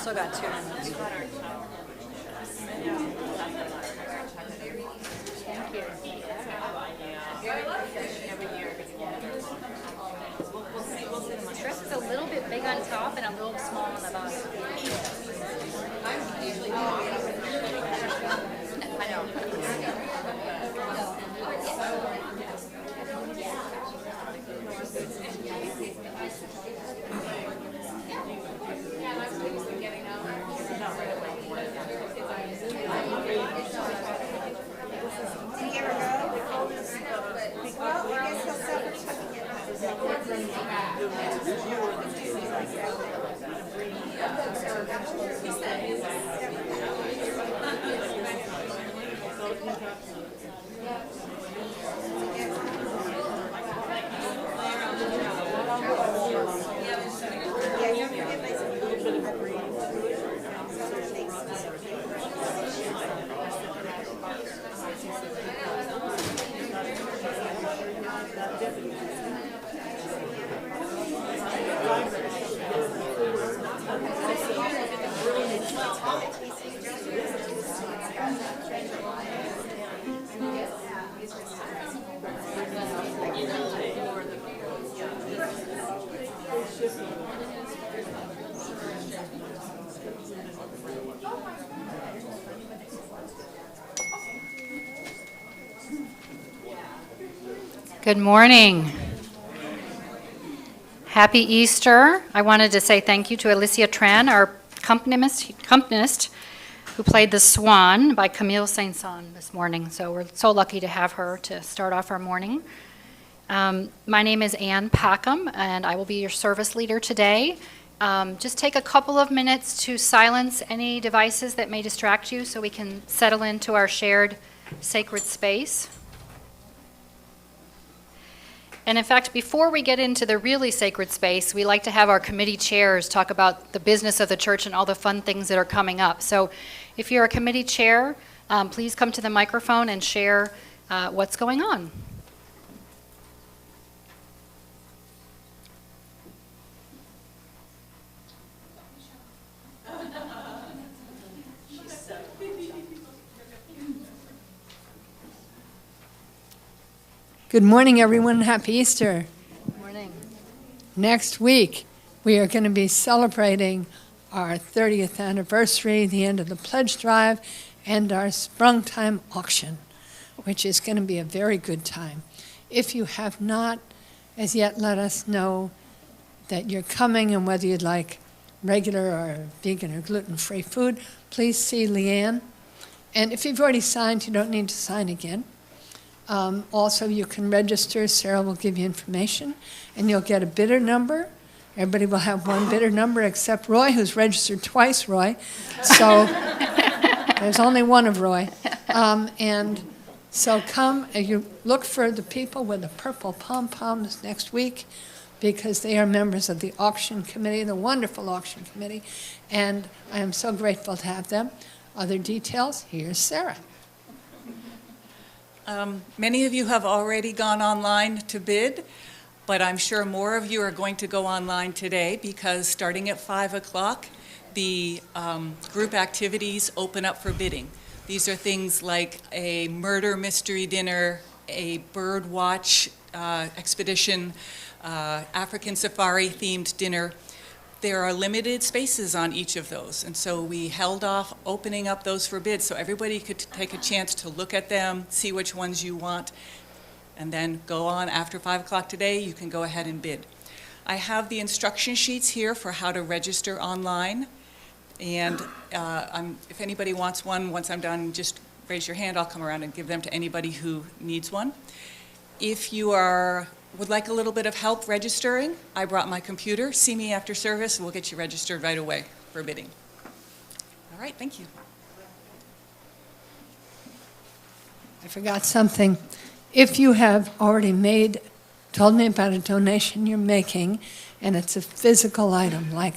Still got 2 minutes. The dress is a little bit big on top and a little small on the bottom. I know. Good morning. Happy Easter. I wanted to say thank you to Alicia Tran, our accompanist who played The Swan by Camille Saint-Saëns this morning. So we're so lucky to have her to start off our morning. My name is Ann Packham, and I will be your service leader today. Just take a couple of minutes to silence any devices that may distract you so we can settle into our shared sacred space. And in fact, before we get into the really sacred space, we like to have our committee chairs talk about the business of the church and all the fun things that are coming up. So if you're a committee chair, please come to the microphone and share what's going on. Good morning, everyone. Happy Easter. Good morning. Next week, We are going to be celebrating our 30th anniversary, the end of the pledge drive, and our springtime auction, which is going to be a very good time. If you have not as yet let us know that you're coming and whether you'd like regular or vegan or gluten-free food, please see Leanne. And if you've already signed, you don't need to sign again. Also, you can register. Sarah will give you information, and you'll get a bidder number. Everybody will have one bidder number except Roy, who's registered twice, Roy. So there's only one of Roy. And so come, you look for the people with the purple pom-poms next week, because they are members of the auction committee, the wonderful auction committee, and I am so grateful to have them. Other details, here's Sarah. Many of you have already gone online to bid, but I'm sure more of you are going to go online today, because starting at 5 o'clock, the group activities open up for bidding. These are things like a murder mystery dinner, a bird watch expedition, African safari themed dinner. There are limited spaces on each of those, and so we held off opening up those for bids so everybody could take a chance to look at them, see which ones you want, and then go on after 5 o'clock today. You can go ahead and bid. I have the instruction sheets here for how to register online, and if anybody wants one, once I'm done, just raise your hand. I'll come around and give them to anybody who needs one. If you would like a little bit of help registering, I brought my computer. See me after service, and we'll get you registered right away for bidding. All right, thank you. I forgot something. If you have already told me about a donation you're making, and it's a physical item like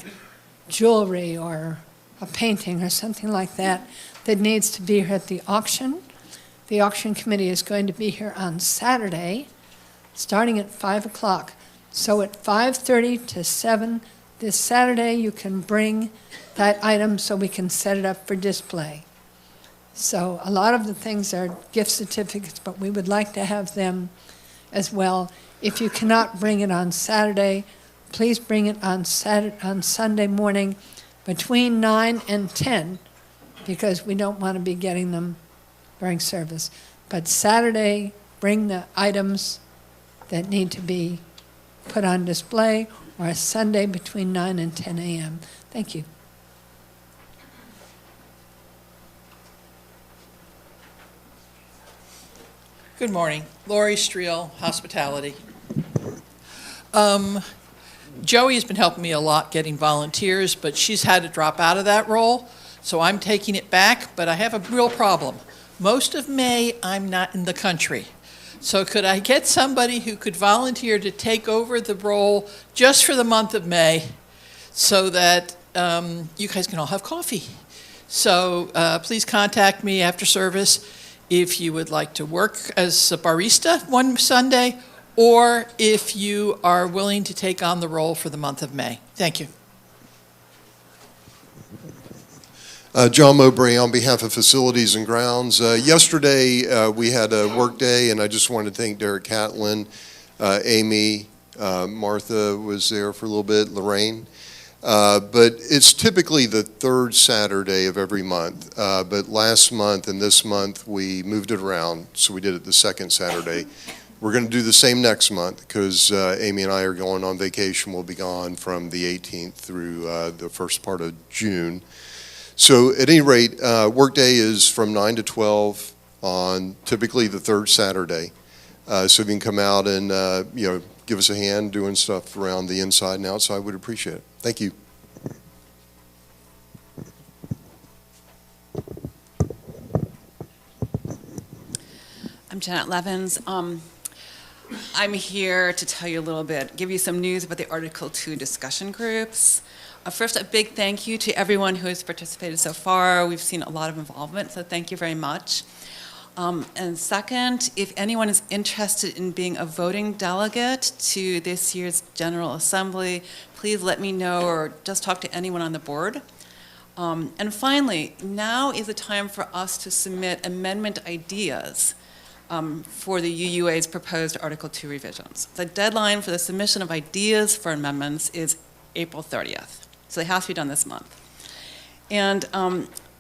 jewelry or a painting or something like that that needs to be here at the auction committee is going to be here on Saturday, starting at 5 o'clock. So at 5:30 to 7 this Saturday, you can bring that item so we can set it up for display. So a lot of the things are gift certificates, but we would like to have them as well. If you cannot bring it on Saturday, please bring it on Sunday morning between 9 and 10, because we don't want to be getting them during service. But Saturday, bring the items that need to be put on display, or Sunday between 9 and 10 a.m. Thank you. Good morning. Lori Streel, Hospitality. Joey has been helping me a lot getting volunteers, but she's had to drop out of that role, so I'm taking it back, but I have a real problem. Most of May, I'm not in the country. So could I get somebody who could volunteer to take over the role just for the month of May so that you guys can all have coffee? So please contact me after service if you would like to work as a barista one Sunday, or if you are willing to take on the role for the month of May. Thank you. John Mowbray on behalf of Facilities and Grounds. Yesterday we had a work day, and I just wanted to thank Derek Catlin, Amy, Martha was there for a little bit, Lorraine. But it's typically the third Saturday of every month. But last month and this month we moved it around, so we did it the second Saturday. We're going to do the same next month because Amy and I are going on vacation. We'll be gone from the 18th through the first part of June. So at any rate, workday is from 9 to 12 on typically the third Saturday. So if you can come out and give us a hand doing stuff around the inside and outside, we'd appreciate it. Thank you. I'm Janet Levins. I'm here to tell you a little bit, give you some news about the Article 2 discussion groups. First, a big thank you to everyone who has participated so far. We've seen a lot of involvement, so thank you very much. And second, if anyone is interested in being a voting delegate to this year's General Assembly, please let me know or just talk to anyone on the board. And finally, now is the time for us to submit amendment ideas for the UUA's proposed Article 2 revisions. The deadline for the submission of ideas for amendments is April 30th. So they have to be done this month. And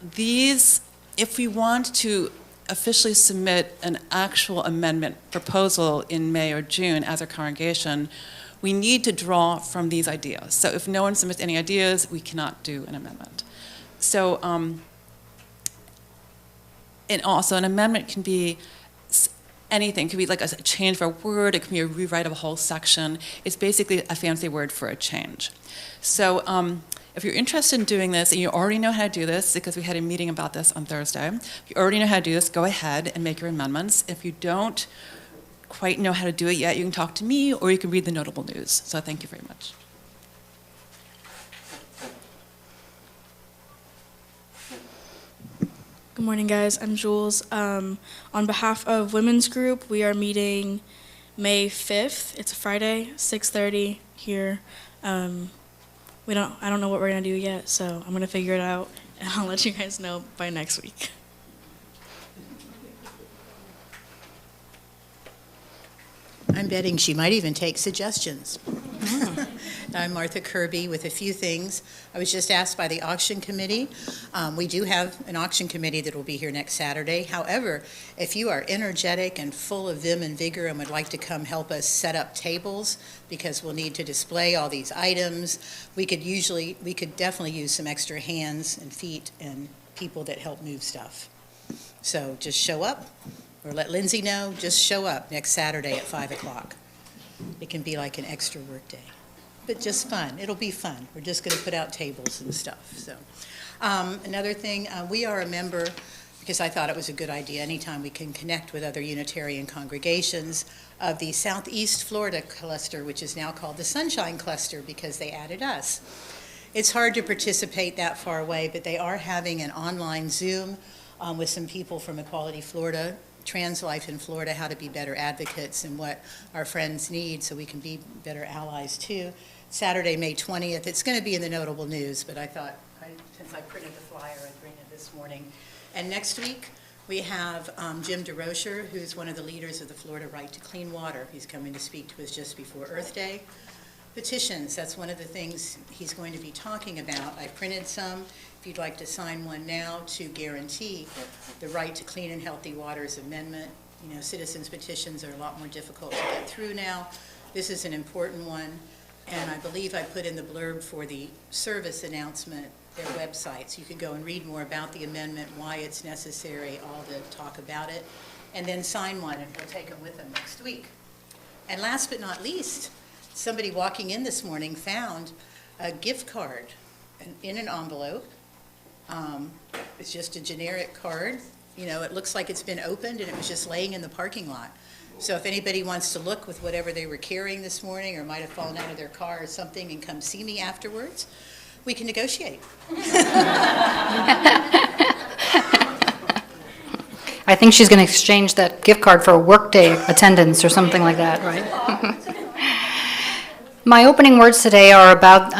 these, if we want to officially submit an actual amendment proposal in May or June as a congregation, we need to draw from these ideas. So if no one submits any ideas, we cannot do an amendment. So, and also an amendment can be anything. It could be like a change of a word, it can be a rewrite of a whole section. It's basically a fancy word for a change. So if you're interested in doing this, and you already know how to do this, because we had a meeting about this on Thursday, if you already know how to do this, go ahead and make your amendments. If you don't quite know how to do it yet, you can talk to me, or you can read the notable news. So thank you very much. Good morning, guys. I'm Jules. On behalf of Women's Group, we are meeting May 5th. It's a Friday, 6:30 here. I don't know what we're gonna do yet, so I'm gonna figure it out, and I'll let you guys know by next week. I'm betting she might even take suggestions. I'm Martha Kirby with a few things. I was just asked by the auction committee. We do have an auction committee that will be here next Saturday. However, if you are energetic and full of vim and vigor and would like to come help us set up tables, because we'll need to display all these items, we could definitely use some extra hands and feet and people that help move stuff. So just show up, or let Lindsay know, just show up next Saturday at 5 o'clock. It can be like an extra work day, but just fun. It'll be fun. We're just going to put out tables and stuff. So another thing, we are a member, because I thought it was a good idea anytime we can connect with other Unitarian congregations, of the Southeast Florida cluster, which is now called the Sunshine Cluster because they added us. It's hard to participate that far away, but they are having an online Zoom with some people from Equality Florida, Trans Life in Florida, how to be better advocates and what our friends need so we can be better allies too. Saturday, May 20th. It's going to be in the notable news, but I thought, since I printed the flyer, I'd bring it this morning. And next week, we have Jim DeRocher, who's one of the leaders of the Florida Right to Clean Water. He's coming to speak to us just before Earth Day. Petitions, that's one of the things he's going to be talking about. I printed some. If you'd like to sign one now to guarantee the right to clean and healthy waters amendment. You know, citizens petitions are a lot more difficult to get through now. This is an important one. And I believe I put in the blurb for the service announcement their websites. You can go and read more about the amendment, why it's necessary, all the talk about it, and then sign one, and we'll take them with them next week. And last but not least, somebody walking in this morning found a gift card in an envelope. It's just a generic card. You know, it looks like it's been opened and it was just laying in the parking lot. So if anybody wants to look with whatever they were carrying this morning or might have fallen out of their car or something and come see me afterwards, we can negotiate. I think she's going to exchange that gift card for a workday attendance or something like that, right? My opening words today are about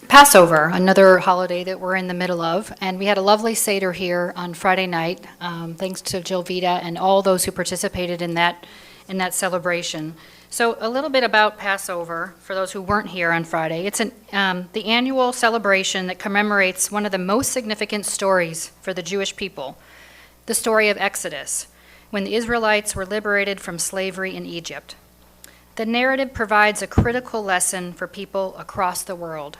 Passover, another holiday that we're in the middle of, and we had a lovely Seder here on Friday night, thanks to Jill Vita and all those who participated in that celebration. So a little bit about Passover, for those who weren't here on Friday. It's the annual celebration that commemorates one of the most significant stories for the Jewish people, the story of Exodus, when the Israelites were liberated from slavery in Egypt. The narrative provides a critical lesson for people across the world,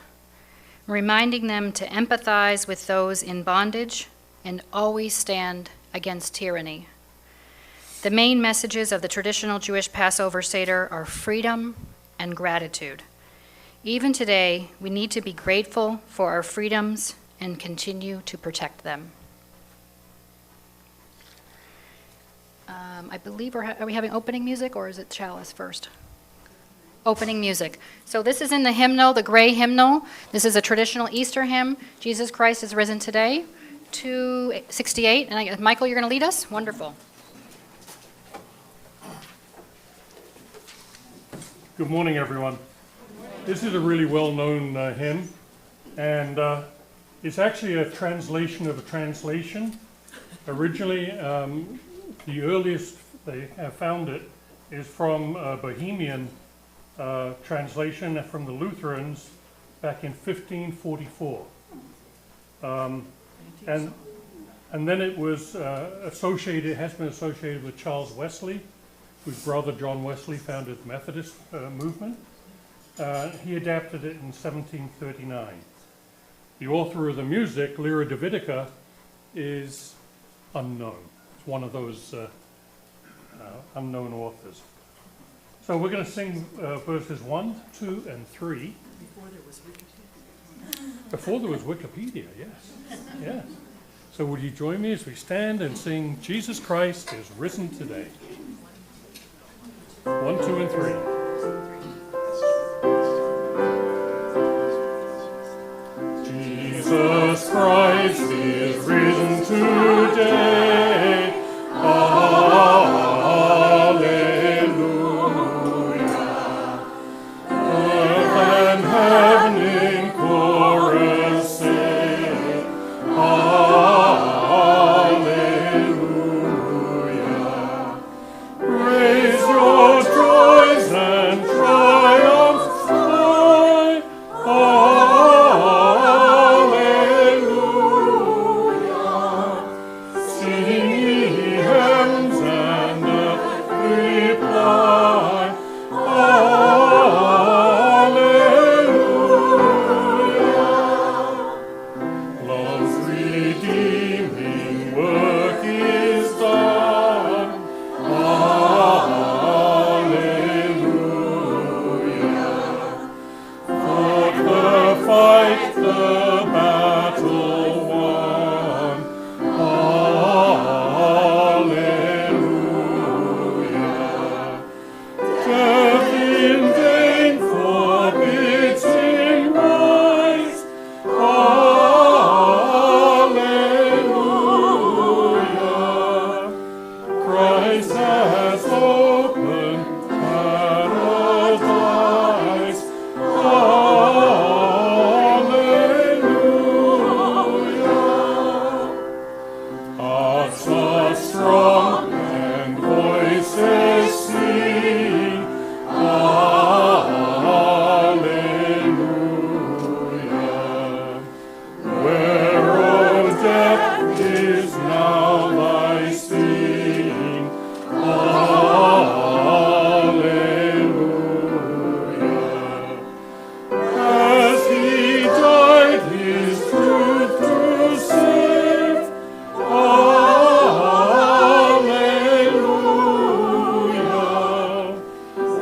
reminding them to empathize with those in bondage and always stand against tyranny. The main messages of the traditional Jewish Passover Seder are freedom and gratitude. Even today, we need to be grateful for our freedoms and continue to protect them. I believe are we having opening music, or is it chalice first? Opening music. So this is in the hymnal, the gray hymnal. This is a traditional Easter hymn. Jesus Christ is risen today, 268. And Michael, you're going to lead us? Wonderful. Good morning, everyone. This is a really well-known hymn, and it's actually a translation of a translation. Originally, the earliest they have found it is from a Bohemian translation from the Lutherans, back in 1544. And then it was associated, has been associated with Charles Wesley, whose brother John Wesley founded the Methodist movement. He adapted it in 1739. The author of the music, Lyra Davidica, is unknown. It's one of those unknown authors. So we're going to sing verses 1, 2, and 3. Before there was Wikipedia, yes. Yes. So would you join me as we stand and sing Jesus Christ is risen today? 1, 2, and 3. Jesus Christ is risen today. Hallelujah. Earth and heaven in chorus sing. Hallelujah. Raise your joys and triumphs high. Hallelujah. Sing ye heavens and earth reply. Hallelujah. Love's redeeming work is done. Hallelujah. Fought the fight, the battle won. Hallelujah. Death in vain forbids him rise. Hallelujah. Christ has opened paradise. Hallelujah. Hearts are strong and voices sing. Hallelujah. Where, O death, is now thy sting? Hallelujah. As he died, his truth to save. Hallelujah.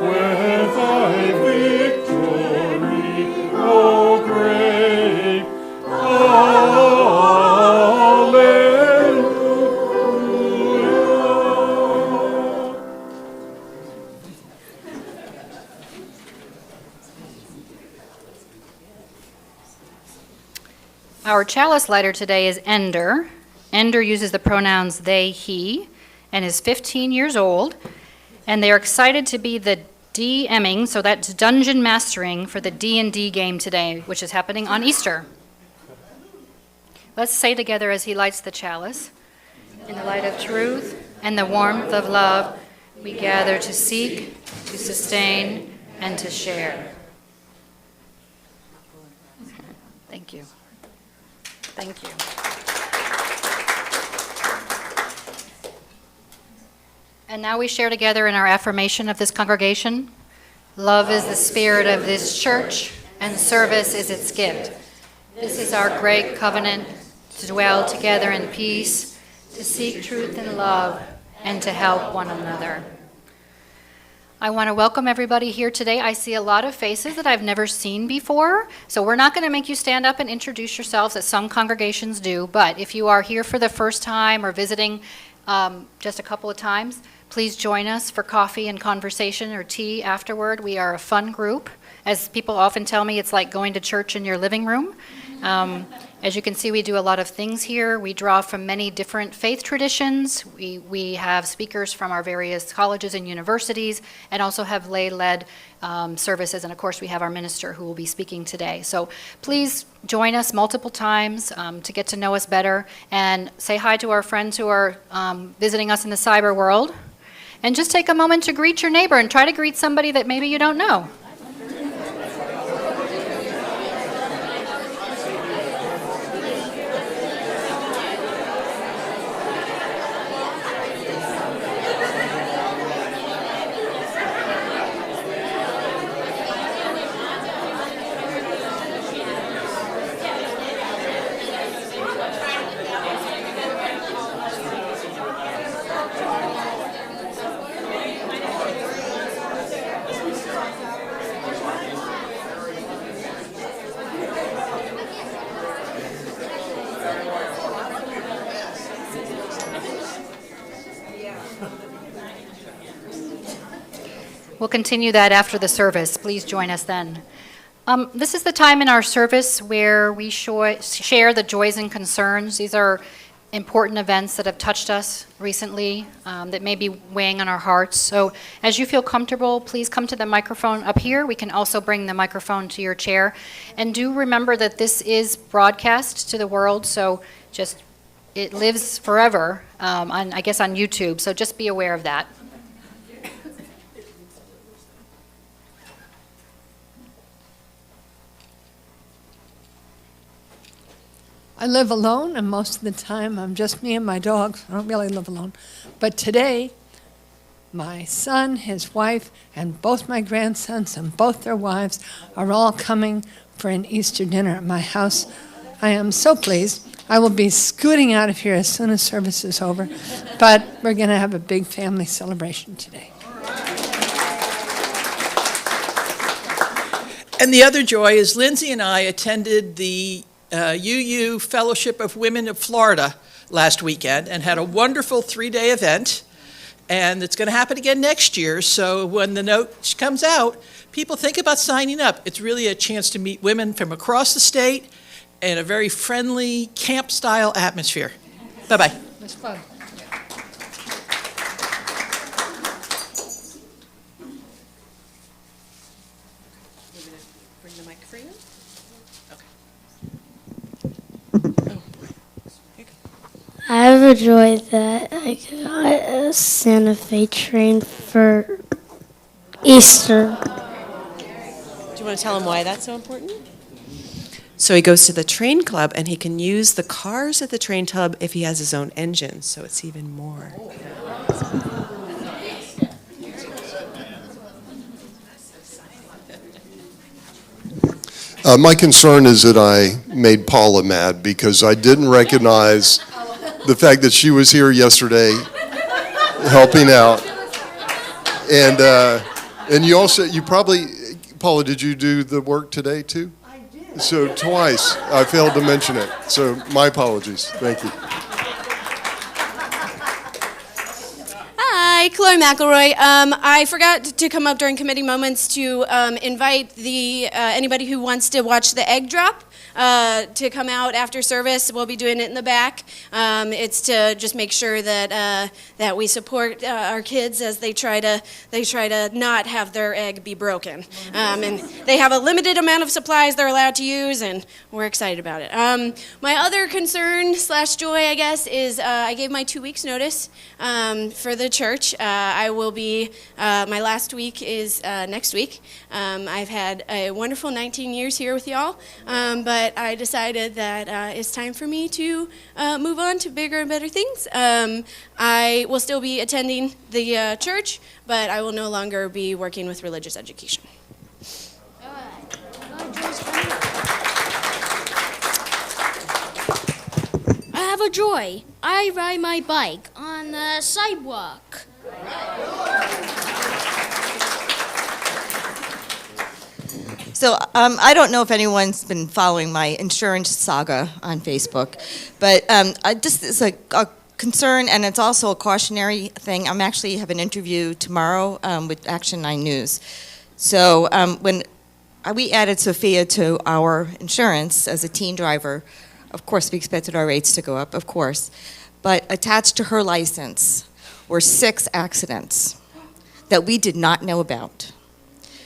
Where thy victory, O great. Hallelujah. Our chalice lighter today is Ender. Ender uses the pronouns they, he, and is 15 years old. And they are excited to be the DMing, so that's dungeon mastering, for the D&D game today, which is happening on Easter. Let's say together as he lights the chalice. In the light of truth and the warmth of love, we gather to seek, to sustain, and to share. Thank you. Thank you. And now we share together in our affirmation of this congregation. Love is the spirit of this church, and service is its gift. This is our great covenant, to dwell together in peace, to seek truth and love, and to help one another. I want to welcome everybody here today. I see a lot of faces that I've never seen before, so we're not going to make you stand up and introduce yourselves as some congregations do, but if you are here for the first time or visiting just a couple of times, please join us for coffee and conversation or tea afterward. We are a fun group. As people often tell me, it's like going to church in your living room. As you can see, we do a lot of things here. We draw from many different faith traditions. We have speakers from our various colleges and universities, and also have lay-led services. And of course, we have our minister who will be speaking today. So please join us multiple times to get to know us better, and say hi to our friends who are visiting us in the cyber world. And just take a moment to greet your neighbor, and try to greet somebody that maybe you don't know. We'll continue that after the service. Please join us then. This is the time in our service where we share the joys and concerns. These are important events that have touched us recently that may be weighing on our hearts. So as you feel comfortable, please come to the microphone up here. We can also bring the microphone to your chair. And do remember that this is broadcast to the world, so just it lives forever on YouTube. So just be aware of that. I live alone, and most of the time I'm just me and my dogs. I don't really live alone. But today, my son, his wife, and both my grandsons and both their wives are all coming for an Easter dinner at my house. I am so pleased. I will be scooting out of here as soon as service is over, but we're going to have a big family celebration today. And the other joy is Lindsay and I attended the UU Fellowship of Women of Florida last weekend and had a wonderful 3-day event. And it's going to happen again next year. So when the note comes out, people think about signing up. It's really a chance to meet women from across the state in a very friendly camp-style atmosphere. Bye-bye. It's fun. Bring the mic for you. I have a joy that I got a Santa Fe train for Easter. Do you want to tell him why that's so important? So he goes to the train club and he can use the cars at the train club if he has his own engine, so it's even more. My concern is that I made Paula mad because I didn't recognize the fact that she was here yesterday helping out. And you probably, Paula, did you do the work today too? I did. So twice I failed to mention it. So my apologies. Thank you. Hi, Chloe McElroy. I forgot to come up during committee moments to invite anybody who wants to watch the egg drop to come out after service. We'll be doing it in the back. It's to just make sure that that we support our kids as they try to not have their egg be broken. And they have a limited amount of supplies they're allowed to use, and we're excited about it. My other concern / joy, I guess, is I gave my 2 weeks notice for the church. I will be, my last week is next week. I've had a wonderful 19 years here with y'all, but I decided that it's time for me to move on to bigger and better things. I will still be attending the church, but I will no longer be working with religious education. I have a joy. I ride my bike on the sidewalk. So I don't know if anyone's been following my insurance saga on Facebook, but just it's a concern, and it's also a cautionary thing. I'm actually have an interview tomorrow with Action 9 News. So when we added Sophia to our insurance as a teen driver, of course we expected our rates to go up, of course. But attached to her license were 6 accidents that we did not know about.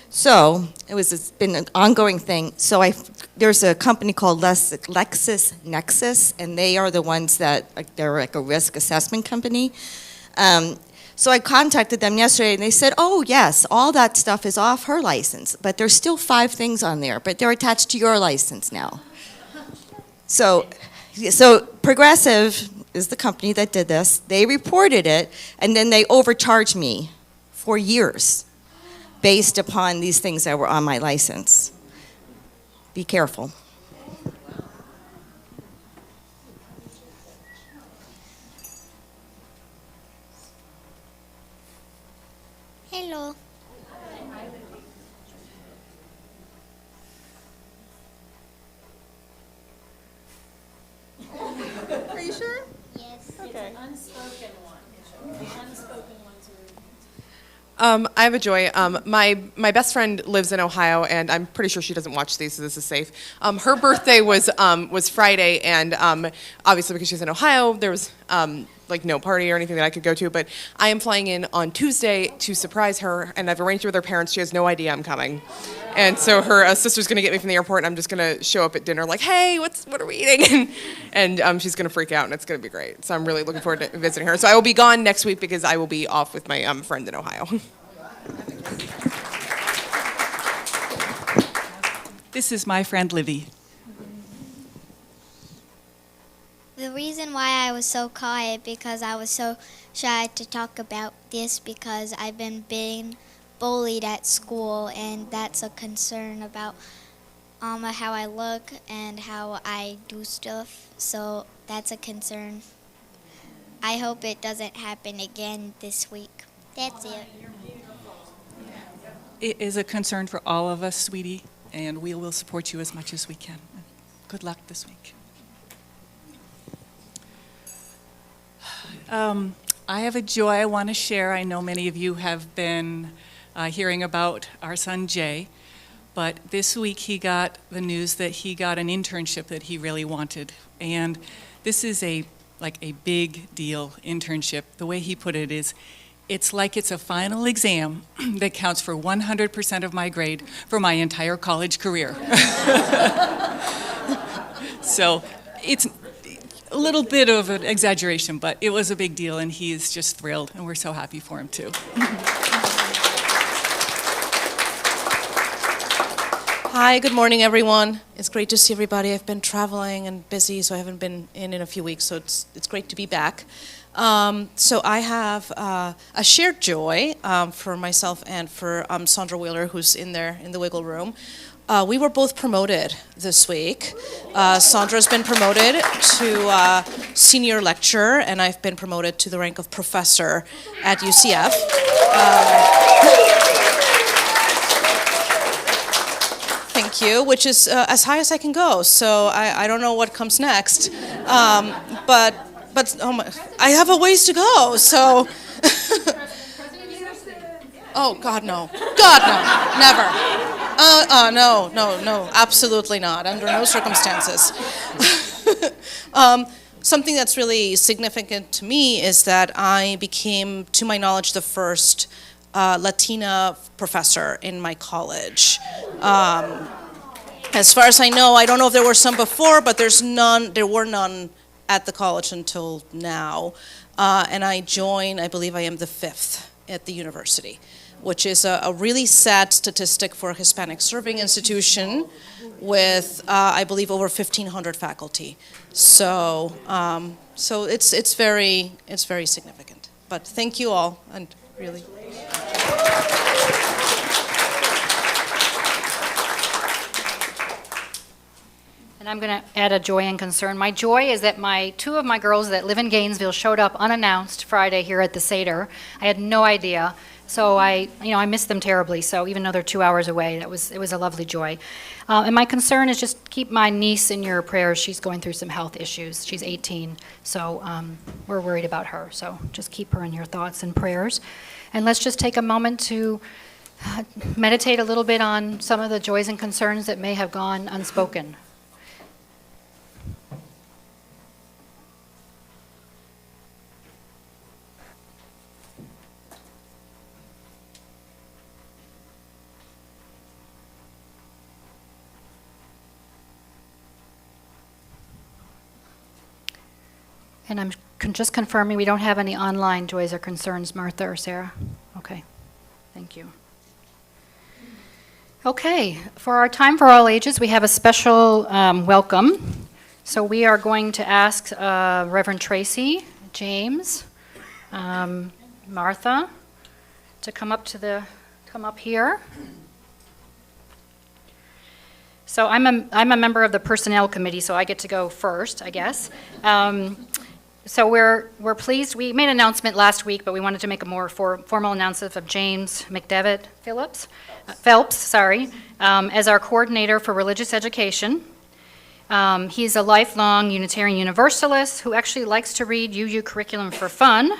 So it's been an ongoing thing. So there's a company called LexisNexis, and they are the ones that, they're like a risk assessment company. So I contacted them yesterday, and they said, oh, yes, all that stuff is off her license, but there's still 5 things on there, but they're attached to your license now. So Progressive is the company that did this. They reported it, and then they overcharged me for years based upon these things that were on my license. Be careful. Hello. Are you sure? Yes. Okay. Unspoken one. Unspoken ones are. I have a joy. My best friend lives in Ohio, and I'm pretty sure she doesn't watch these, so this is safe. Her birthday was Friday, and obviously because she's in Ohio, there was like no party or anything that I could go to. But I am flying in on Tuesday to surprise her, and I've arranged it with her parents. She has no idea I'm coming, and so her sister's gonna get me from the airport, and I'm just gonna show up at dinner like, hey, what are we eating? and she's gonna freak out, and it's gonna be great. So I'm really looking forward to visiting her. So I will be gone next week because I will be off with my friend in Ohio. This is my friend Livy. The reason why I was so quiet because I was so shy to talk about this because I've been being bullied at school, and that's a concern about how I look and how I do stuff. So that's a concern. I hope it doesn't happen again this week. That's it. It is a concern for all of us, sweetie, and we will support you as much as we can. Good luck this week. I have a joy I want to share. I know many of you have been hearing about our son Jay, but this week he got the news that he got an internship that he really wanted. And this is a big deal internship. The way he put it is, it's like it's a final exam that counts for 100% of my grade for my entire college career. So it's a little bit of an exaggeration, but it was a big deal, and he is just thrilled, and we're so happy for him too. Hi, good morning, everyone. It's great to see everybody. I've been traveling and busy, so I haven't been in a few weeks, so it's great to be back. So I have a shared joy for myself and for Sandra Wheeler, who's in there in the wiggle room. We were both promoted this week. Sandra's been promoted to senior lecturer, and I've been promoted to the rank of professor at UCF. Thank you, which is as high as I can go, so I don't know what comes next. But oh my, I have a ways to go, so. Oh, God, no. God, no. Never. No, absolutely not, under no circumstances. Something that's really significant to me is that I became, to my knowledge, the first Latina professor in my college. As far as I know, I don't know if there were some before, but there were none at the college until now. And I believe I am the 5th at the university, which is a really sad statistic for a Hispanic serving institution with, I believe, over 1,500 faculty. So it's very significant. But thank you all, and really. And I'm going to add a joy and concern. My joy is that two of my girls that live in Gainesville showed up unannounced Friday here at the Seder. I had no idea. So I miss them terribly. So even though they're 2 hours away, it was a lovely joy. And my concern is just keep my niece in your prayers. She's going through some health issues. She's 18, so we're worried about her. So just keep her in your thoughts and prayers. And let's just take a moment to meditate a little bit on some of the joys and concerns that may have gone unspoken. And I'm just confirming we don't have any online joys or concerns, Martha or Sarah? Okay, thank you. Okay, for our Time for All Ages, we have a special welcome. So we are going to ask Reverend Tracie, James, Martha to come up here. So I'm a member of the Personnel Committee, so I get to go first, I guess. So we're pleased. We made an announcement last week, but we wanted to make a more formal announcement of James McDevitt Phelps, as our coordinator for religious education. He's a lifelong Unitarian Universalist who actually likes to read UU curriculum for fun.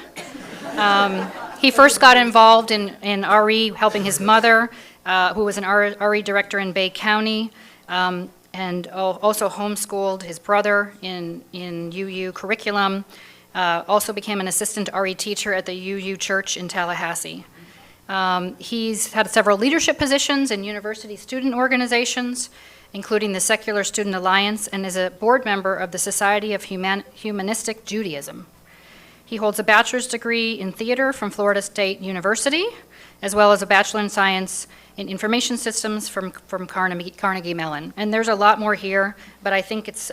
He first got involved in RE, helping his mother, who was an RE director in Bay County, and also homeschooled his brother in UU curriculum. Also became an assistant RE teacher at the UU Church in Tallahassee. He's had several leadership positions in university student organizations, including the Secular Student Alliance, and is a board member of the Society of Humanistic Judaism. He holds a bachelor's degree in theater from Florida State University, as well as a bachelor in science in information systems from Carnegie Mellon. And there's a lot more here, but I think it's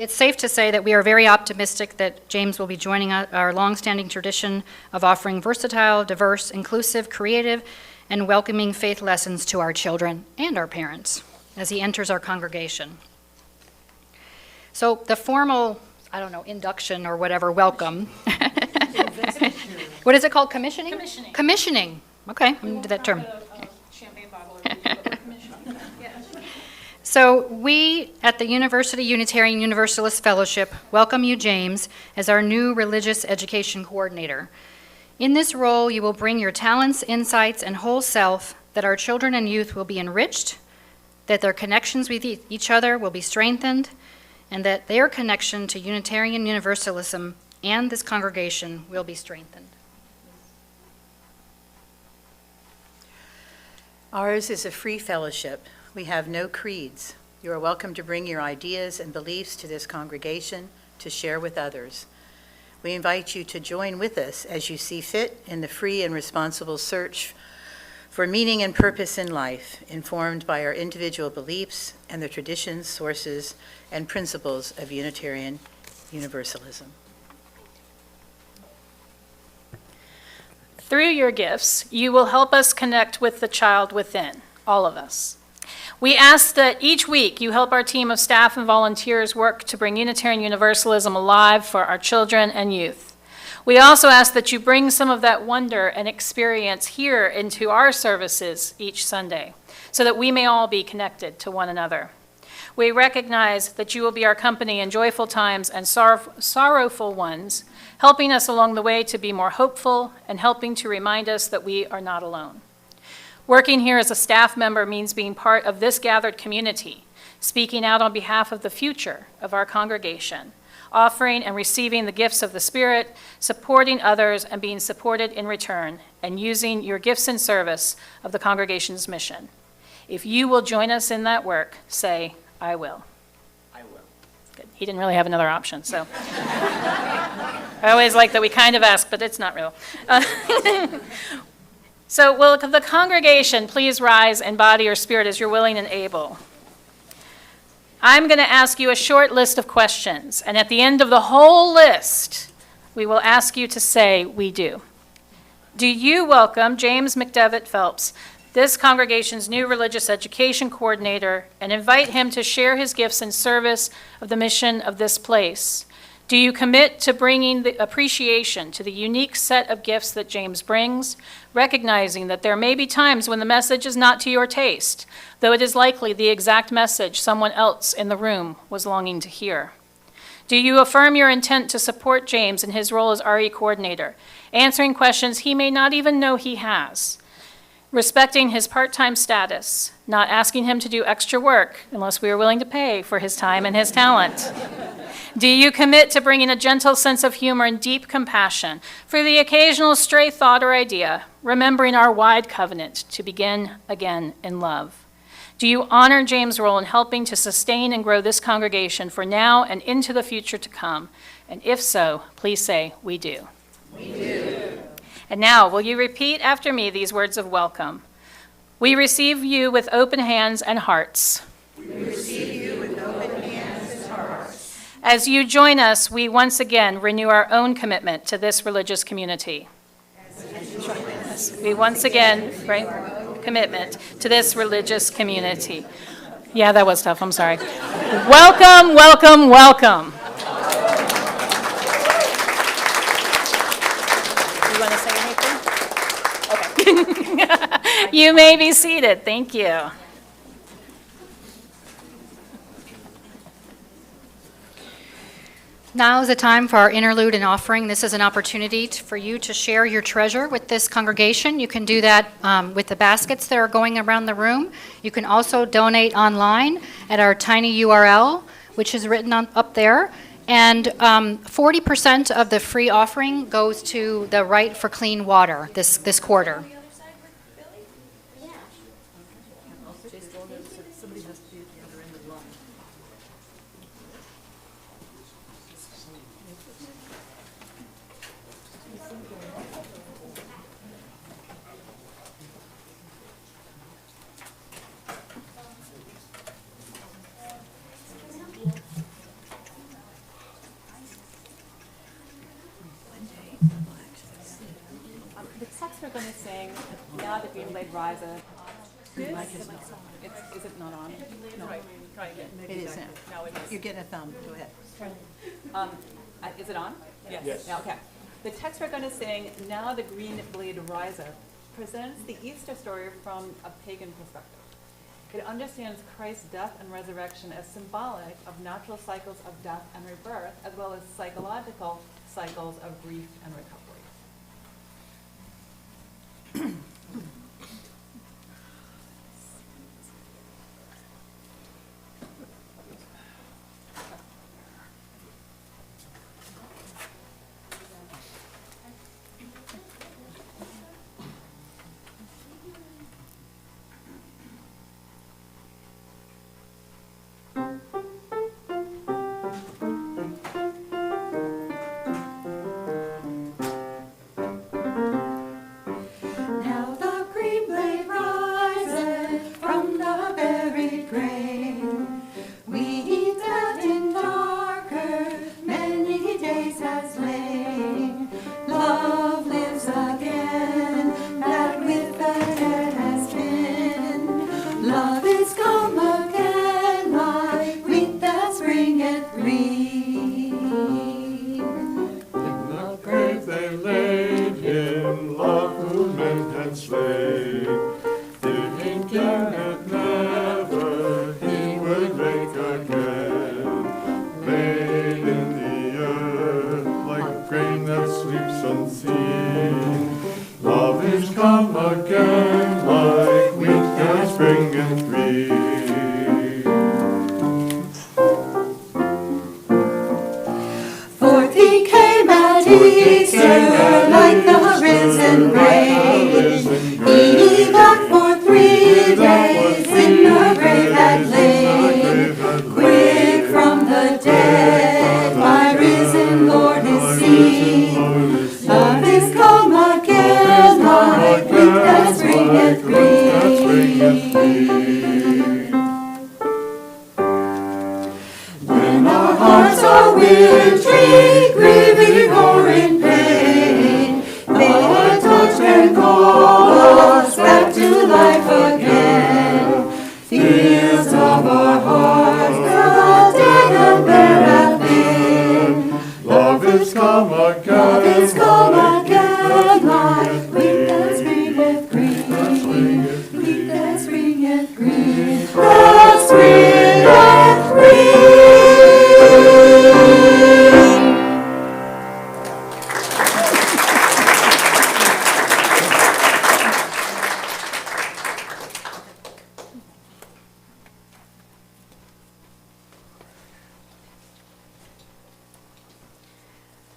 safe to say that we are very optimistic that James will be joining our longstanding tradition of offering versatile, diverse, inclusive, creative, and welcoming faith lessons to our children and our parents as he enters our congregation. So the formal, induction or whatever, welcome. What is it called, commissioning? Commissioning. Commissioning, okay, I'm into that term. Champagne bottle or commissioning. Yes. So we at the University Unitarian Universalist Fellowship welcome you, James, as our new religious education coordinator. In this role, you will bring your talents, insights, and whole self that our children and youth will be enriched, that their connections with each other will be strengthened, and that their connection to Unitarian Universalism and this congregation will be strengthened. Ours is a free fellowship. We have no creeds. You are welcome to bring your ideas and beliefs to this congregation to share with others. We invite you to join with us as you see fit in the free and responsible search for meaning and purpose in life, informed by our individual beliefs and the traditions, sources, and principles of Unitarian Universalism. Through your gifts, you will help us connect with the child within, all of us. We ask that each week you help our team of staff and volunteers work to bring Unitarian Universalism alive for our children and youth. We also ask that you bring some of that wonder and experience here into our services each Sunday, so that we may all be connected to one another. We recognize that you will be our company in joyful times and sorrowful ones, helping us along the way to be more hopeful and helping to remind us that we are not alone. Working here as a staff member means being part of this gathered community, speaking out on behalf of the future of our congregation, offering and receiving the gifts of the Spirit, supporting others and being supported in return, and using your gifts in service of the congregation's mission. If you will join us in that work, say, I will. I will. Good. He didn't really have another option, so. I always like that we kind of ask, but it's not real. So will the congregation please rise in body or spirit as you're willing and able? I'm going to ask you a short list of questions, and at the end of the whole list, we will ask you to say, we do. Do you welcome James McDevitt Phelps, this congregation's new religious education coordinator, and invite him to share his gifts in service of the mission of this place? Do you commit to bringing the appreciation to the unique set of gifts that James brings, recognizing that there may be times when the message is not to your taste, though it is likely the exact message someone else in the room was longing to hear? Do you affirm your intent to support James in his role as RE coordinator, answering questions he may not even know he has, respecting his part-time status, not asking him to do extra work unless we are willing to pay for his time and his talent? Do you commit to bringing a gentle sense of humor and deep compassion for the occasional stray thought or idea, remembering our wide covenant to begin again in love? Do you honor James' role in helping to sustain and grow this congregation for now and into the future to come? And if so, please say, we do. We do. And now, will you repeat after me these words of welcome? We receive you with open hands and hearts. We receive you with open hands and hearts. As you join us, we once again renew our own commitment to this religious community. We once again bring commitment to this religious community. Yeah, that was tough. I'm sorry. Welcome, welcome, welcome. You want to say anything? Okay. You may be seated. Thank you. Now is the time for our interlude and offering. This is an opportunity for you to share your treasure with this congregation. You can do that with the baskets that are going around the room. You can also donate online at our tiny URL, which is written up there. And 40% of the free offering goes to the Right for Clean Water this quarter. The text we're going to sing, now that Green Blade Rises. Is it not on? No. Try again. It isn't. No, it is. You're getting a thumb. Go ahead. Is it on? Yes. Yeah, okay. The text we're going to sing, Now the Green Blade Riseth, presents the Easter story from a pagan perspective. It understands Christ's death and resurrection as symbolic of natural cycles of death and rebirth, as well as psychological cycles of grief and recovery.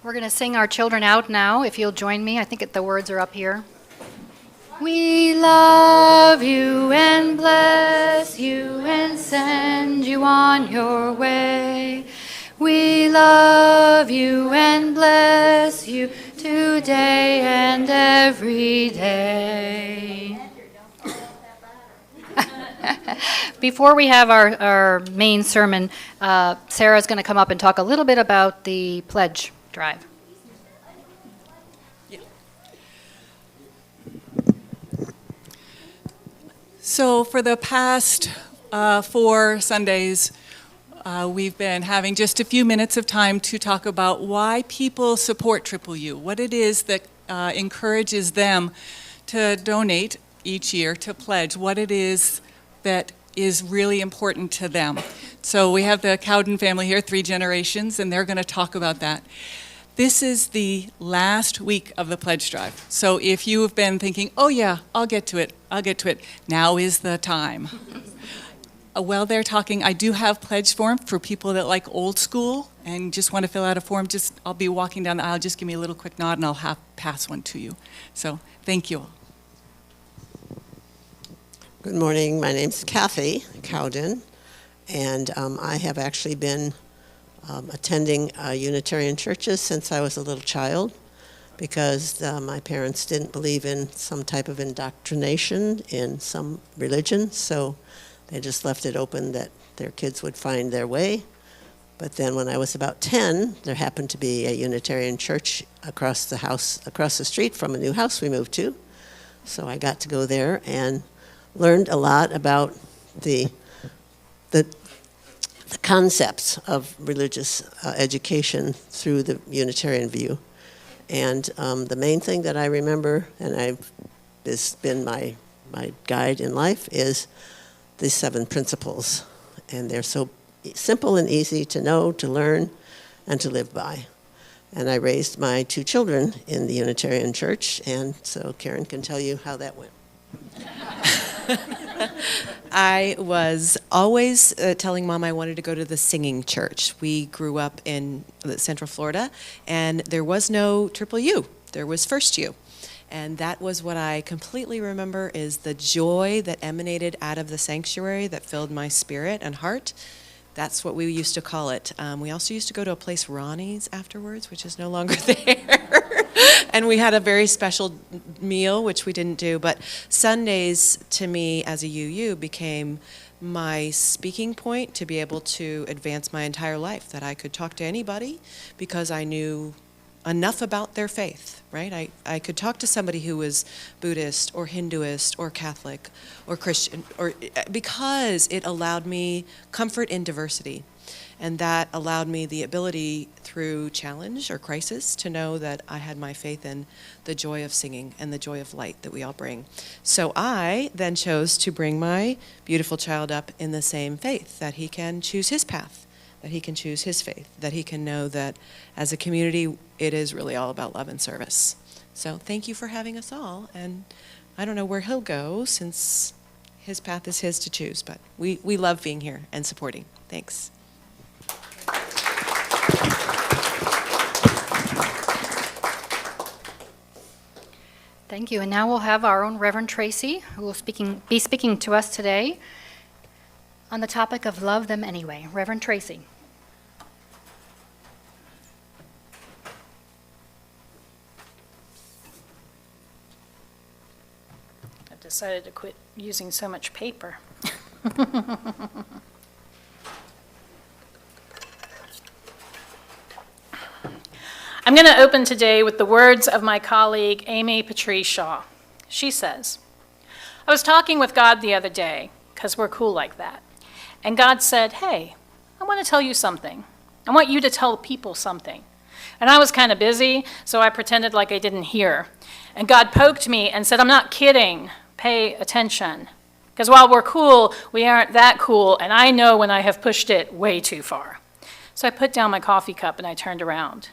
We're going to sing our children out now, if you'll join me. I think the words are up here. We love you and bless you and send you on your way. We love you and bless you today and every day. Before we have our main sermon, Sarah's going to come up and talk a little bit about the pledge drive. Yeah. So for the past 4 Sundays, we've been having just a few minutes of time to talk about why people support Triple U, what it is that encourages them to donate each year, to pledge, what it is that is really important to them. So we have the Cowden family here, 3 generations, and they're going to talk about that. This is the last week of the pledge drive. So if you have been thinking, oh yeah, I'll get to it, now is the time. While they're talking, I do have pledge form for people that like old school and just want to fill out a form. I'll be walking down the aisle, just give me a little quick nod and I'll pass one to you. So thank you all. Good morning. My name's Kathy Cowden, and I have actually been attending Unitarian churches since I was a little child because my parents didn't believe in some type of indoctrination in some religion, so they just left it open that their kids would find their way. But then when I was about 10, there happened to be a Unitarian church across the street from a new house we moved to. So I got to go there and learned a lot about the concepts of religious education through the Unitarian view. And the main thing that I remember, and it's been my guide in life, is the 7 principles. And they're so simple and easy to know, to learn, and to live by. And I raised my 2 children in the Unitarian Church, and so Karen can tell you how that went. I was always telling Mom I wanted to go to the singing church. We grew up in Central Florida, and there was no Triple U. There was First U. And that was what I completely remember, is the joy that emanated out of the sanctuary that filled my spirit and heart. That's what we used to call it. We also used to go to a place, Ronnie's, afterwards, which is no longer there. And we had a very special meal, which we didn't do. But Sundays, to me, as a UU, became my speaking point to be able to advance my entire life, that I could talk to anybody because I knew enough about their faith, right? I could talk to somebody who was Buddhist or Hinduist or Catholic or Christian, or because it allowed me comfort in diversity. And that allowed me the ability through challenge or crisis to know that I had my faith in the joy of singing and the joy of light that we all bring. So I then chose to bring my beautiful child up in the same faith, that he can choose his path, that he can choose his faith, that he can know that as a community, it is really all about love and service. So thank you for having us all. And I don't know where he'll go since his path is his to choose, but we love being here and supporting. Thanks. Thank you. And now we'll have our own Reverend Tracie, who will be speaking to us today on the topic of love them anyway. Reverend Tracie. I've decided to quit using so much paper. I'm going to open today with the words of my colleague, Amy Patrice Shaw. She says, I was talking with God the other day, because we're cool like that. And God said, hey, I want to tell you something. I want you to tell people something. And I was kind of busy, so I pretended like I didn't hear. And God poked me and said, I'm not kidding. Pay attention. Because while we're cool, we aren't that cool, and I know when I have pushed it way too far. So I put down my coffee cup and I turned around.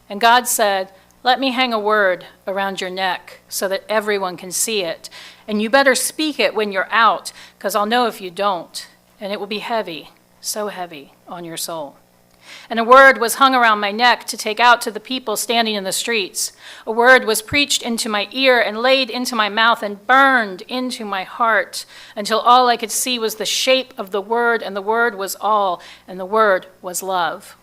And God said, let me hang a word around your neck so that everyone can see it. And you better speak it when you're out, because I'll know if you don't. And it will be heavy, so heavy on your soul. And a word was hung around my neck to take out to the people standing in the streets. A word was preached into my ear and laid into my mouth and burned into my heart until all I could see was the shape of the word, and the word was all, and the word was love.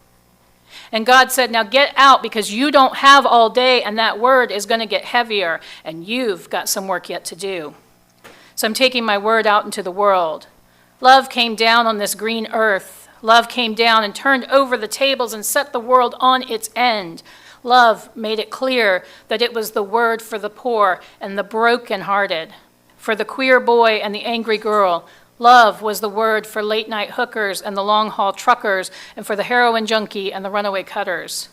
And God said, now get out, because you don't have all day, and that word is going to get heavier, and you've got some work yet to do. So I'm taking my word out into the world. Love came down on this green earth. Love came down and turned over the tables and set the world on its end. Love made it clear that it was the word for the poor and the brokenhearted, for the queer boy and the angry girl. Love was the word for late-night hookers and the long-haul truckers, and for the heroin junkie and the runaway cutters.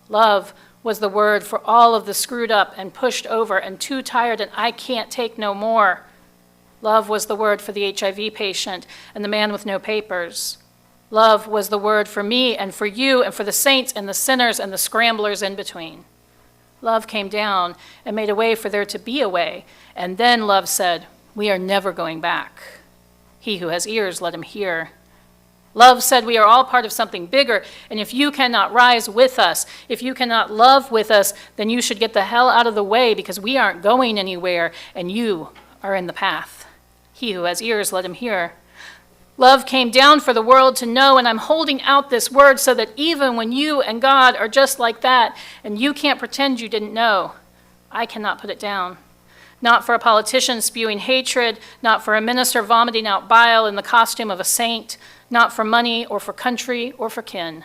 Love was the word for all of the screwed up and pushed over and too tired and I can't take no more. Love was the word for the HIV patient and the man with no papers. Love was the word for me and for you and for the saints and the sinners and the scramblers in between. Love came down and made a way for there to be a way. And then love said, we are never going back. He who has ears, let him hear. Love said we are all part of something bigger, and if you cannot rise with us, if you cannot love with us, then you should get the hell out of the way because we aren't going anywhere, and you are in the path. He who has ears, let him hear. Love came down for the world to know, and I'm holding out this word so that even when you and God are just like that, and you can't pretend you didn't know, I cannot put it down. Not for a politician spewing hatred, not for a minister vomiting out bile in the costume of a saint, not for money or for country or for kin.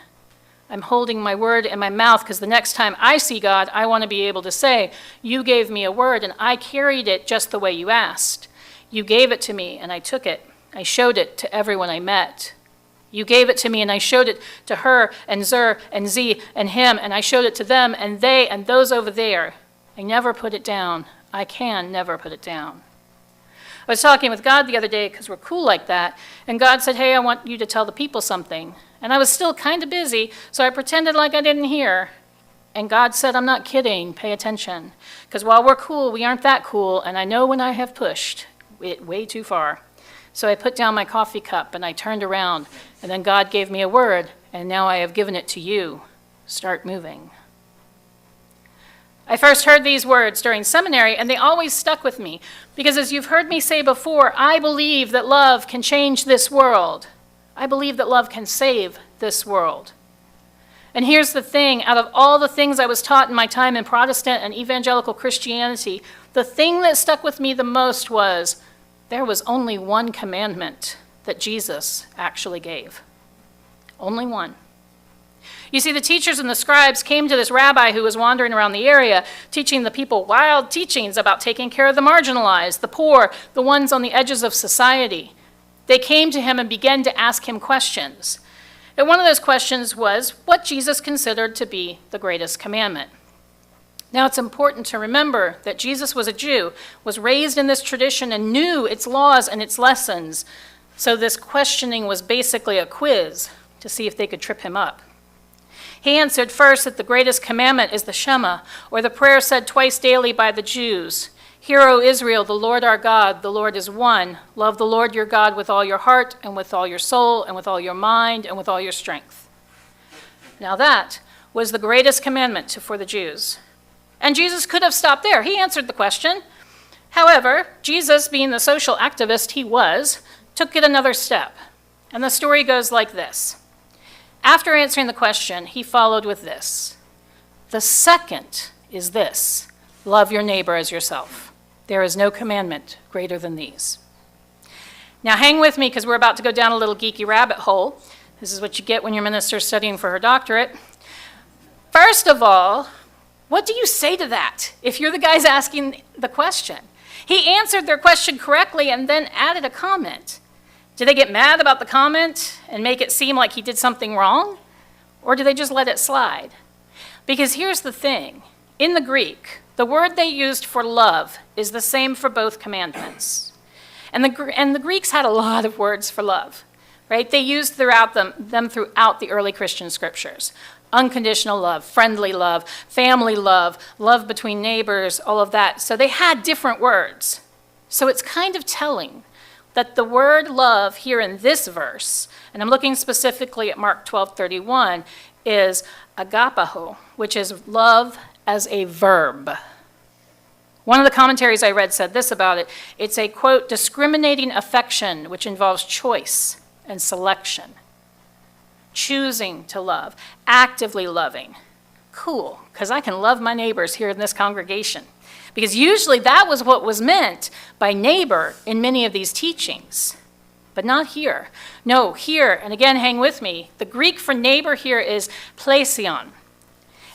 I'm holding my word in my mouth because the next time I see God, I want to be able to say, you gave me a word and I carried it just the way you asked. You gave it to me and I took it. I showed it to everyone I met. You gave it to me and I showed it to her and Zer and Z and him, and I showed it to them and they and those over there. I never put it down. I can never put it down. I was talking with God the other day because we're cool like that, and God said, hey, I want you to tell the people something. And I was still kind of busy, so I pretended like I didn't hear. And God said, I'm not kidding, pay attention. Because while we're cool, we aren't that cool, and I know when I have pushed it way too far. So I put down my coffee cup and I turned around, and then God gave me a word, and now I have given it to you. Start moving. I first heard these words during seminary, and they always stuck with me, because as you've heard me say before, I believe that love can change this world. I believe that love can save this world. And here's the thing, out of all the things I was taught in my time in Protestant and evangelical Christianity, the thing that stuck with me the most was there was only one commandment that Jesus actually gave. Only one. You see, the teachers and the scribes came to this rabbi who was wandering around the area, teaching the people wild teachings about taking care of the marginalized, the poor, the ones on the edges of society. They came to him and began to ask him questions. And one of those questions was what Jesus considered to be the greatest commandment. Now, it's important to remember that Jesus was a Jew, was raised in this tradition, and knew its laws and its lessons. So this questioning was basically a quiz to see if they could trip him up. He answered first that the greatest commandment is the Shema, or the prayer said twice daily by the Jews. Hear, O Israel, the Lord our God, the Lord is one. Love the Lord your God with all your heart, and with all your soul, and with all your mind, and with all your strength. Now that was the greatest commandment for the Jews. And Jesus could have stopped there. He answered the question. However, Jesus, being the social activist he was, took it another step. And the story goes like this. After answering the question, he followed with this. The second is this, love your neighbor as yourself. There is no commandment greater than these. Now hang with me because we're about to go down a little geeky rabbit hole. This is what you get when your minister's studying for her doctorate. First of all, what do you say to that if you're the guys asking the question? He answered their question correctly and then added a comment. Do they get mad about the comment and make it seem like he did something wrong? Or do they just let it slide? Because here's the thing. In the Greek, the word they used for love is the same for both commandments. And the Greeks had a lot of words for love, right? They used them throughout the early Christian scriptures. Unconditional love, friendly love, family love, love between neighbors, all of that. So they had different words. So it's kind of telling that the word love here in this verse, and I'm looking specifically at Mark 12:31, is agapaho, which is love as a verb. One of the commentaries I read said this about it. It's a, quote, discriminating affection which involves choice and selection. Choosing to love, actively loving. Cool, because I can love my neighbors here in this congregation. Because usually that was what was meant by neighbor in many of these teachings, but not here. No, here, and again, hang with me, the Greek for neighbor here is plesion.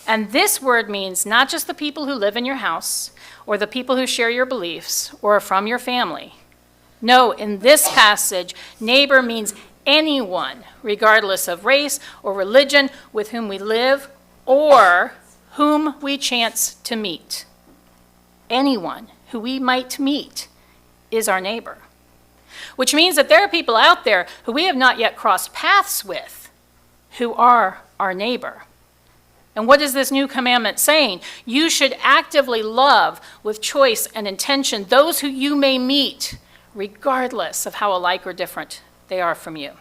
And this word means not just the people who live in your house, or the people who share your beliefs, or are from your family. No, in this passage, neighbor means anyone, regardless of race or religion, with whom we live or whom we chance to meet. Anyone who we might meet is our neighbor. which means that there are people out there who we have not yet crossed paths with, who are our neighbor. And what is this new commandment saying? You should actively love with choice and intention those who you may meet, regardless of how alike or different they are from you.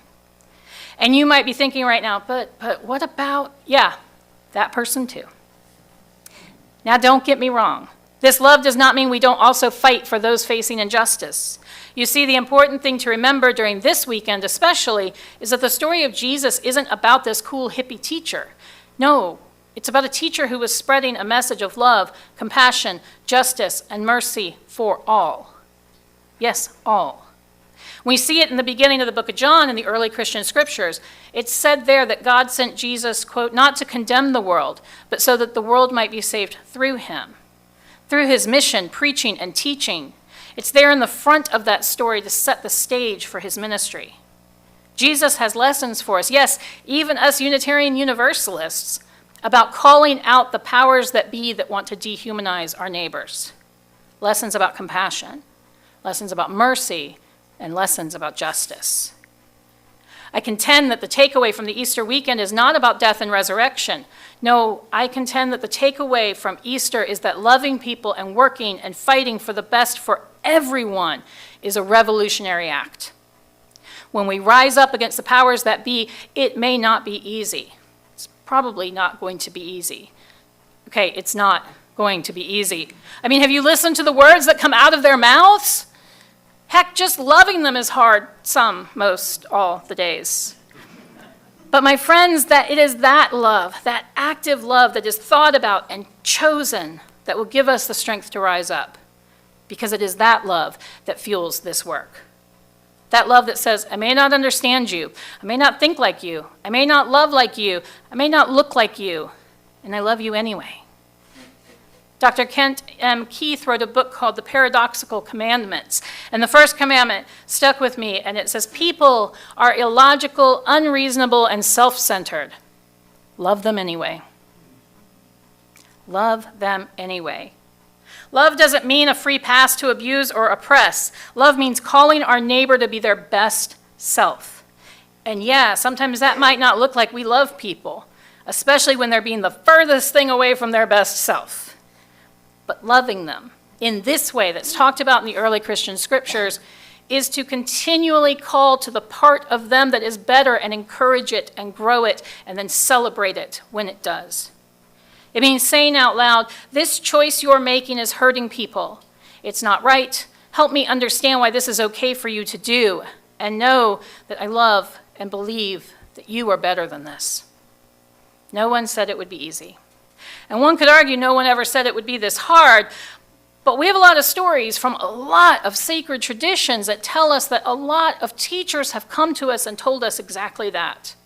And you might be thinking right now, but what about, yeah, that person too. Now don't get me wrong. This love does not mean we don't also fight for those facing injustice. You see, the important thing to remember during this weekend especially is that the story of Jesus isn't about this cool hippie teacher. No, it's about a teacher who was spreading a message of love, compassion, justice, and mercy for all. Yes, all. We see it in the beginning of the book of John in the early Christian scriptures. It's said there that God sent Jesus, quote, not to condemn the world, but so that the world might be saved through him, through his mission, preaching, and teaching. It's there in the front of that story to set the stage for his ministry. Jesus has lessons for us, yes, even us Unitarian Universalists, about calling out the powers that be that want to dehumanize our neighbors. Lessons about compassion, lessons about mercy, and lessons about justice. I contend that the takeaway from the Easter weekend is not about death and resurrection. No, I contend that the takeaway from Easter is that loving people and working and fighting for the best for everyone is a revolutionary act. When we rise up against the powers that be, it may not be easy. It's probably not going to be easy. Okay, it's not going to be easy. I mean, have you listened to the words that come out of their mouths? Heck, just loving them is hard some, most, all the days. But my friends, that it is that love, that active love that is thought about and chosen that will give us the strength to rise up. Because it is that love that fuels this work. That love that says, I may not understand you, I may not think like you, I may not love like you, I may not look like you, and I love you anyway. Dr. Kent M. Keith wrote a book called The Paradoxical Commandments. And the first commandment stuck with me, and it says, people are illogical, unreasonable, and self-centered. Love them anyway. Love them anyway. Love doesn't mean a free pass to abuse or oppress. Love means calling our neighbor to be their best self. And yeah, sometimes that might not look like we love people, especially when they're being the furthest thing away from their best self. But loving them in this way that's talked about in the early Christian scriptures is to continually call to the part of them that is better and encourage it and grow it and then celebrate it when it does. It means saying out loud, this choice you're making is hurting people. It's not right. Help me understand why this is okay for you to do, and know that I love and believe that you are better than this. No one said it would be easy. And one could argue no one ever said it would be this hard, but we have a lot of stories from a lot of sacred traditions that tell us that a lot of teachers have come to us and told us exactly that.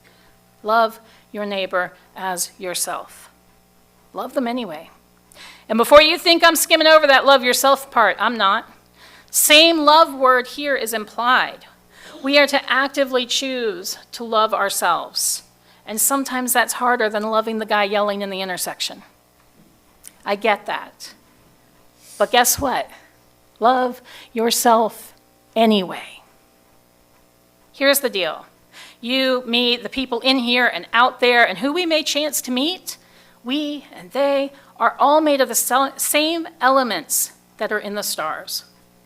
Love your neighbor as yourself. Love them anyway. And before you think I'm skimming over that love yourself part, I'm not. Same love word here is implied. We are to actively choose to love ourselves. And sometimes that's harder than loving the guy yelling in the intersection. I get that. But guess what? Love yourself anyway. Here's the deal. You, me, the people in here and out there, and who we may chance to meet, we and they are all made of the same elements that are in the stars.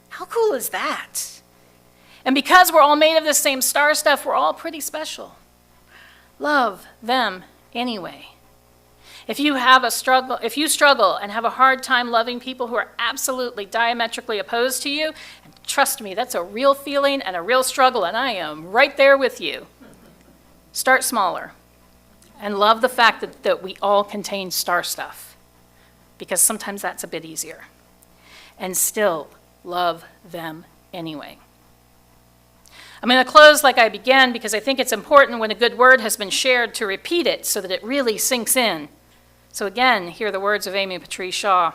How cool is that? And because we're all made of the same star stuff, we're all pretty special. Love them anyway. If you struggle and have a hard time loving people who are absolutely diametrically opposed to you, and trust me, that's a real feeling and a real struggle, and I am right there with you. Start smaller and love the fact that we all contain star stuff, because sometimes that's a bit easier. And still love them anyway. I'm going to close like I began because I think it's important when a good word has been shared to repeat it so that it really sinks in. So again, hear the words of Amy Patrice Shaw.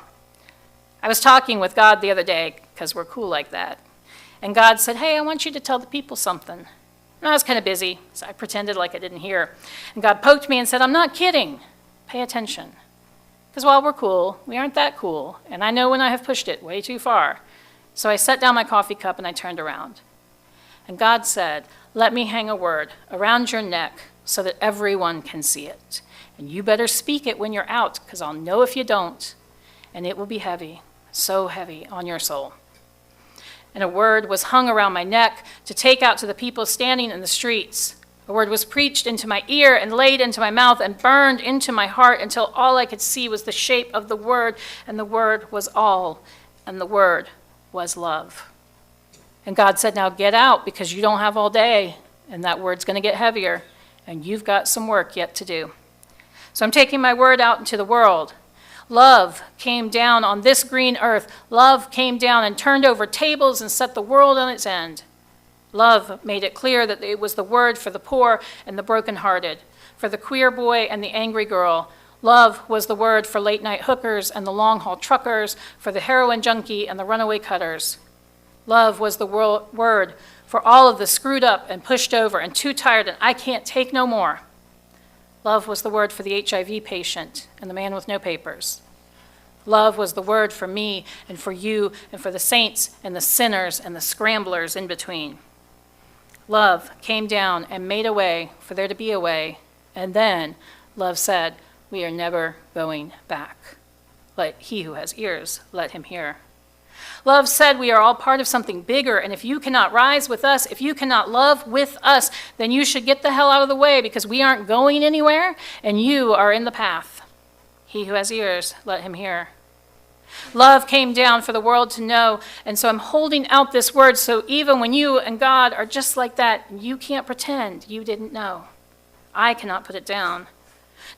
I was talking with God the other day, because we're cool like that. And God said, hey, I want you to tell the people something. And I was kind of busy, so I pretended like I didn't hear. And God poked me and said, I'm not kidding. Pay attention. Because while we're cool, we aren't that cool. And I know when I have pushed it way too far. So I set down my coffee cup and I turned around. And God said, let me hang a word around your neck so that everyone can see it. And you better speak it when you're out, because I'll know if you don't. And it will be heavy, so heavy on your soul. And a word was hung around my neck to take out to the people standing in the streets. A word was preached into my ear and laid into my mouth and burned into my heart until all I could see was the shape of the word, and the word was all, and the word was love. And God said, now get out, because you don't have all day, and that word's going to get heavier, and you've got some work yet to do. So I'm taking my word out into the world. Love came down on this green earth. Love came down and turned over tables and set the world on its end. Love made it clear that it was the word for the poor and the brokenhearted, for the queer boy and the angry girl. Love was the word for late-night hookers and the long-haul truckers, for the heroin junkie and the runaway cutters. Love was the word for all of the screwed up and pushed over and too tired and I can't take no more. Love was the word for the HIV patient and the man with no papers. Love was the word for me and for you and for the saints and the sinners and the scramblers in between. Love came down and made a way for there to be a way, and then love said, we are never going back. Let he who has ears, let him hear. Love said we are all part of something bigger, and if you cannot rise with us, if you cannot love with us, then you should get the hell out of the way, because we aren't going anywhere, and you are in the path. He who has ears, let him hear. Love came down for the world to know, and so I'm holding out this word, so even when you and God are just like that, you can't pretend you didn't know. I cannot put it down.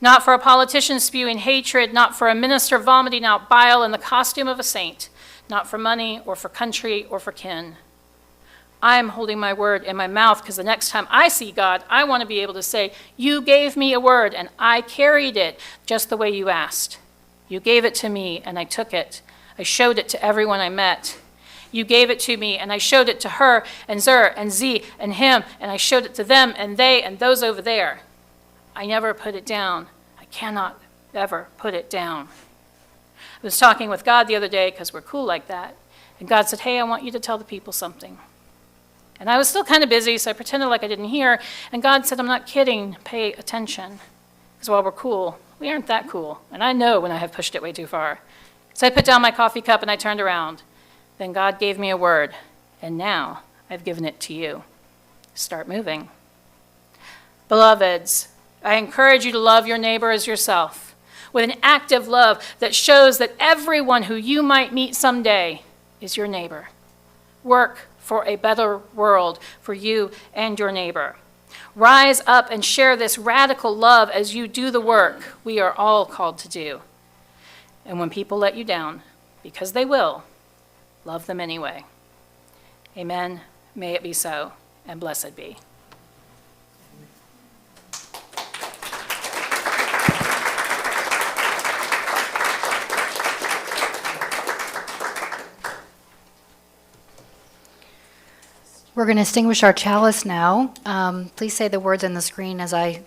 Not for a politician spewing hatred, not for a minister vomiting out bile in the costume of a saint, not for money or for country or for kin. I am holding my word in my mouth because the next time I see God, I want to be able to say, you gave me a word and I carried it just the way you asked. You gave it to me and I took it. I showed it to everyone I met. You gave it to me and I showed it to her and Zer and Z and him, and I showed it to them and they and those over there. I never put it down. I cannot ever put it down. I was talking with God the other day, because we're cool like that, and God said, hey, I want you to tell the people something. And I was still kind of busy, so I pretended like I didn't hear, and God said, I'm not kidding, pay attention. Because while we're cool, we aren't that cool, and I know when I have pushed it way too far. So I put down my coffee cup and I turned around. Then God gave me a word, and now I've given it to you. Start moving. Beloveds, I encourage you to love your neighbor as yourself, with an active love that shows that everyone who you might meet someday is your neighbor. Work for a better world for you and your neighbor. Rise up and share this radical love as you do the work we are all called to do. And when people let you down, because they will, love them anyway. Amen. May it be so, and blessed be. We're going to extinguish our chalice now. Please say the words on the screen as I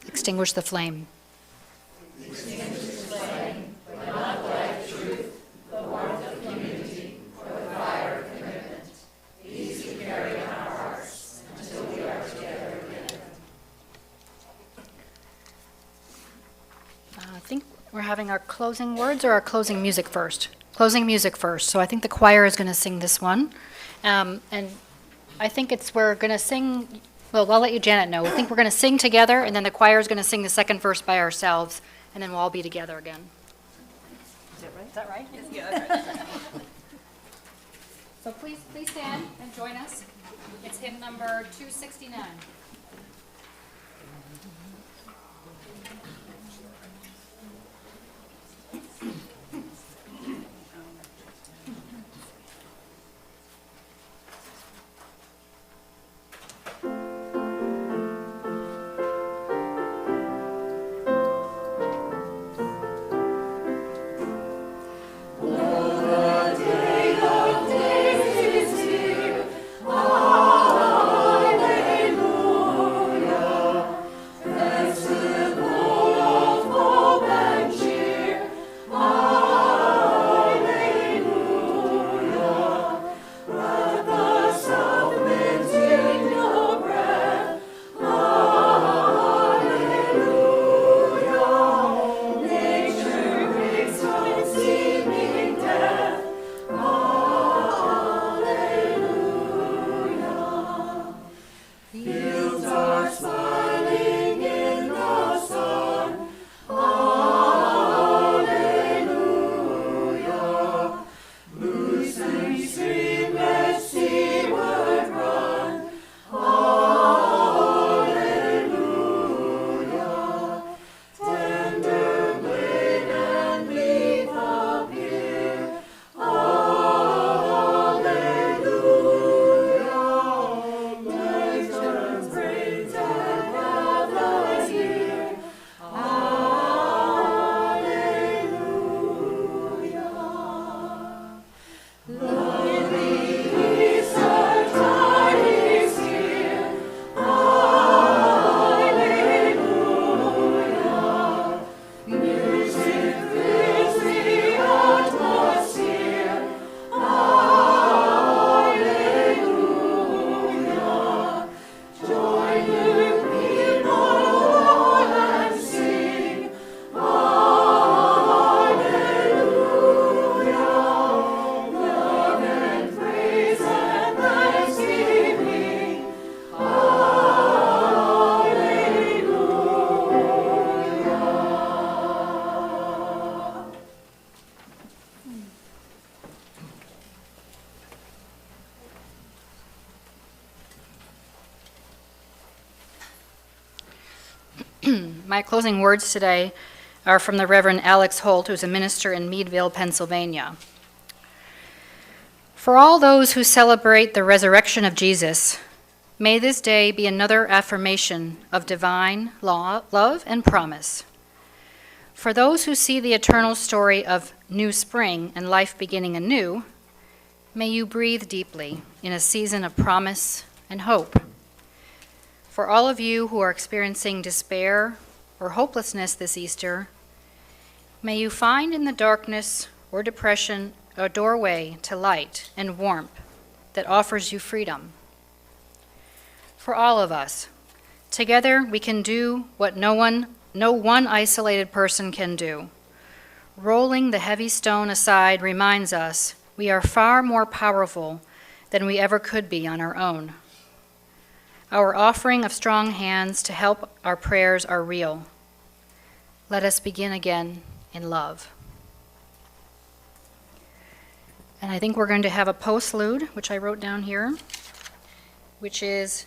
extinguish the flame. Extinguish the flame, but not the light of truth, the warmth of community, or the fire of commitment. These we carry in our hearts until we are together again. I think we're having our closing words or our closing music first. Closing music first. So I think the choir is going to sing this one. And I think we're going to sing, well, I'll let you, Janet, know. I think we're going to sing together, and then the choir is going to sing the second verse by ourselves, and then we'll all be together again. Is that right? Yes, yeah, that's right. So please stand and join us. It's hymn number 269. Alleluia, my closing words today are from the Reverend Alex Holt, who's a minister in Meadville, Pennsylvania. For all those who celebrate the resurrection of Jesus, may this day be another affirmation of divine love and promise. For those who see the eternal story of new spring and life beginning anew, may you breathe deeply in a season of promise and hope. For all of you who are experiencing despair or hopelessness this Easter, may you find in the darkness or depression a doorway to light and warmth that offers you freedom. For all of us, together we can do what no one isolated person can do. Rolling the heavy stone aside reminds us we are far more powerful than we ever could be on our own. Our offering of strong hands to help our prayers are real. Let us begin again in love. And I think we're going to have a postlude, which I wrote down here, which is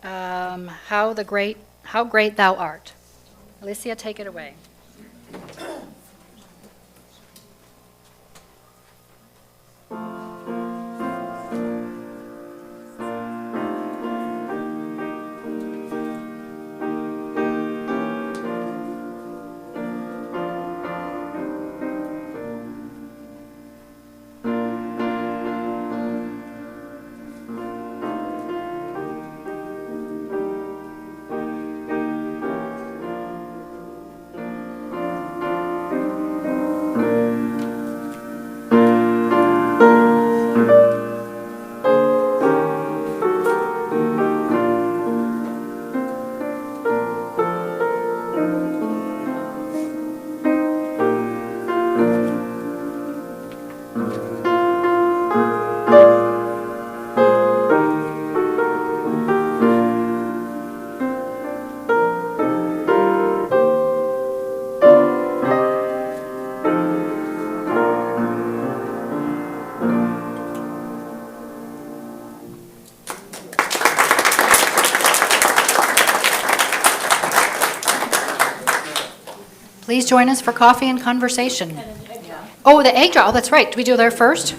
how great thou art. Alicia, take it away. Please join us for coffee and conversation. Oh, the egg drop. Oh, that's right. Do we do there first?